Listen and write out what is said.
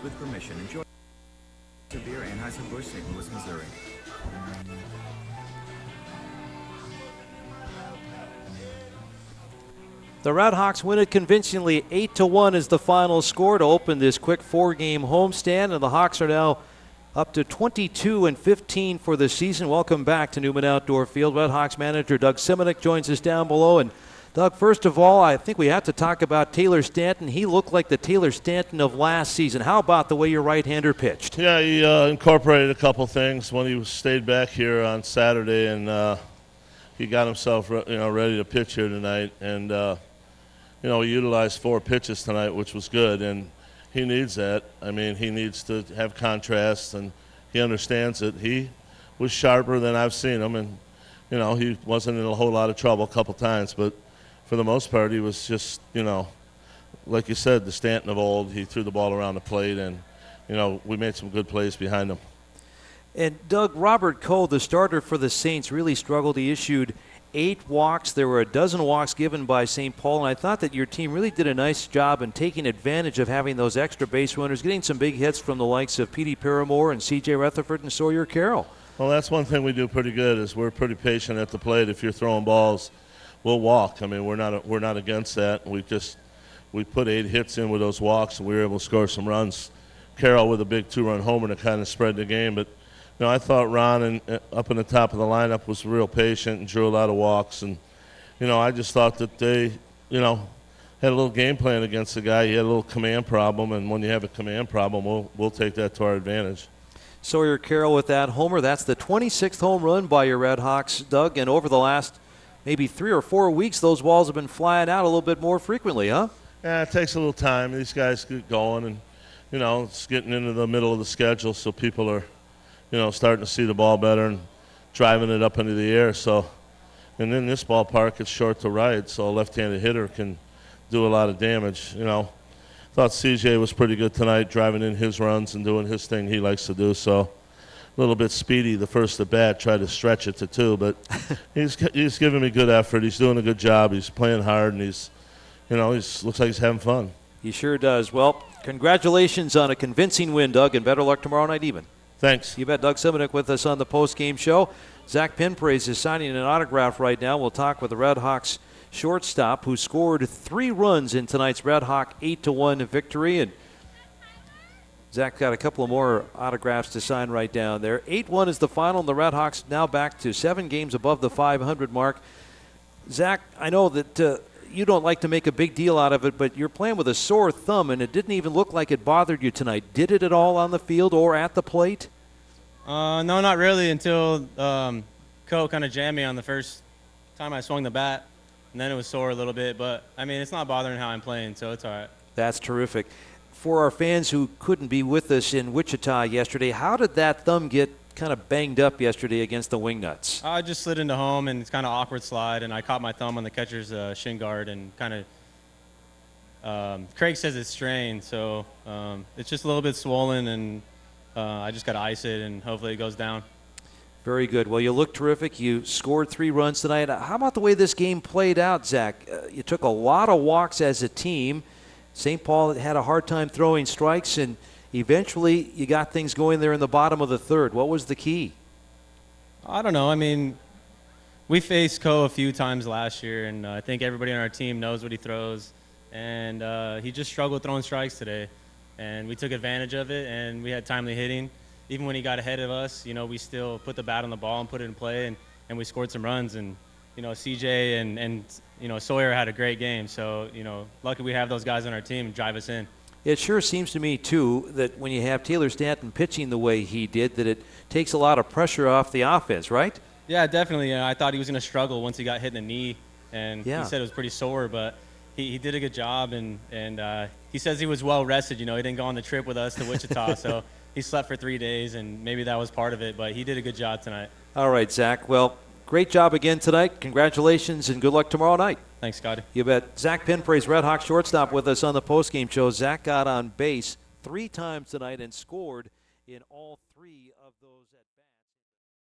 With permission, enjoy beer, Anheuser-Busch, St. Louis, Missouri. The Redhawks win it convincingly. 8-1 is the final score to open this quick 4-game homestand, and the Hawks are now up to 22-15 for the season. Welcome back to Newman Outdoor Field. Redhawks manager Doug Semitic joins us down below. And Doug, first of all, I think we have to talk about Taylor Stanton. He looked like the Taylor Stanton of last season. How about the way your right-hander pitched? Yeah, he incorporated a couple things when he stayed back here on Saturday, and he got himself ready to pitch here tonight. And he utilized 4 pitches tonight, which was good, and he needs that. I mean, he needs to have contrast, and he understands it. He was sharper than I've seen him, and he wasn't in a whole lot of trouble a couple times, but for the most part, he was just, like you said, the Stanton of old. He threw the ball around the plate, and, we made some good plays behind him. And, Doug, Robert Coe, the starter for the Saints, really struggled. He issued 8 walks. There were a dozen walks given by St. Paul, and I thought that your team really did a nice job in taking advantage of having those extra base runners, getting some big hits from the likes of Petey Paramore and C.J. Rutherford and Sawyer Carroll. Well, that's one thing we do pretty good is we're pretty patient at the plate. If you're throwing balls, we'll walk. I mean, we're not against that. We put 8 hits in with those walks, and we were able to score some runs. Carroll with a big 2-run homer to kind of spread the game. But, I thought Ron up in the top of the lineup was real patient and drew a lot of walks. And, I just thought that they, had a little game plan against the guy. He had a little command problem, and when you have a command problem, we'll take that to our advantage. Sawyer Carroll with that homer. That's the 26th home run by your Redhawks, Doug. And over the last maybe 3 or 4 weeks, those balls have been flying out a little bit more frequently, huh? Yeah, it takes a little time. These guys get going, and, it's getting into the middle of the schedule, so people are, starting to see the ball better and driving it up into the air. So, and in this ballpark, it's short to right, so a left-handed hitter can do a lot of damage. Thought CJ was pretty good tonight, driving in his runs and doing his thing he likes to do. So, a little bit speedy the first at bat, tried to stretch it to 2, but he's giving me good effort. He's doing a good job. He's playing hard, and he's looks like he's having fun. He sure does. Well, congratulations on a convincing win, Doug, and better luck tomorrow night even. Thanks. You bet. Doug Semitic with us on the post-game show. Zach Pinpraise is signing an autograph right now. We'll talk with the Redhawks shortstop who scored 3 runs in tonight's Redhawk 8-1 victory. And Zach got a couple of more autographs to sign right down there. 8-1 is the final, and the Redhawks now back to 7 games above the 500 mark. Zach, I know that you don't like to make a big deal out of it, but you're playing with a sore thumb, and it didn't even look like it bothered you tonight. Did it at all on the field or at the plate? No, not really until Coe kind of jammed me on the first time I swung the bat, and then it was sore a little bit. But, I mean, it's not bothering how I'm playing, so it's all right. That's terrific. For our fans who couldn't be with us in Wichita yesterday, how did that thumb get kind of banged up yesterday against the Wingnuts? I just slid into home, and it's kind of awkward slide, and I caught my thumb on the catcher's shin guard and kind of Craig says it's strained, so it's just a little bit swollen, and I just got to ice it, and hopefully it goes down. Very good. Well, you look terrific. You scored 3 runs tonight. How about the way this game played out, Zach? You took a lot of walks as a team. St. Paul had a hard time throwing strikes, and eventually you got things going there in the bottom of the 3rd. What was the key? I don't know. I mean, we faced Coe a few times last year, and I think everybody on our team knows what he throws. And he just struggled throwing strikes today. And we took advantage of it, and we had timely hitting. Even when he got ahead of us, we still put the bat on the ball and put it in play, and we scored some runs. And, CJ and Sawyer had a great game. So, lucky we have those guys on our team and drive us in. It sure seems to me, too, that when you have Taylor Stanton pitching the way he did, that it takes a lot of pressure off the offense, right? Yeah, definitely. I thought he was going to struggle once he got hit in the knee, and yeah. He said it was pretty sore, but he did a good job, and he says he was well rested. He didn't go on the trip with us to Wichita, so he slept for 3 days, and maybe that was part of it, but he did a good job tonight. All right, Zach. Well, great job again tonight. Congratulations, and good luck tomorrow night. Thanks, Scotty. You bet. Zach Pinpraise, Redhawks shortstop, with us on the postgame show. Zach got on base 3 times tonight and scored in all 3 of those at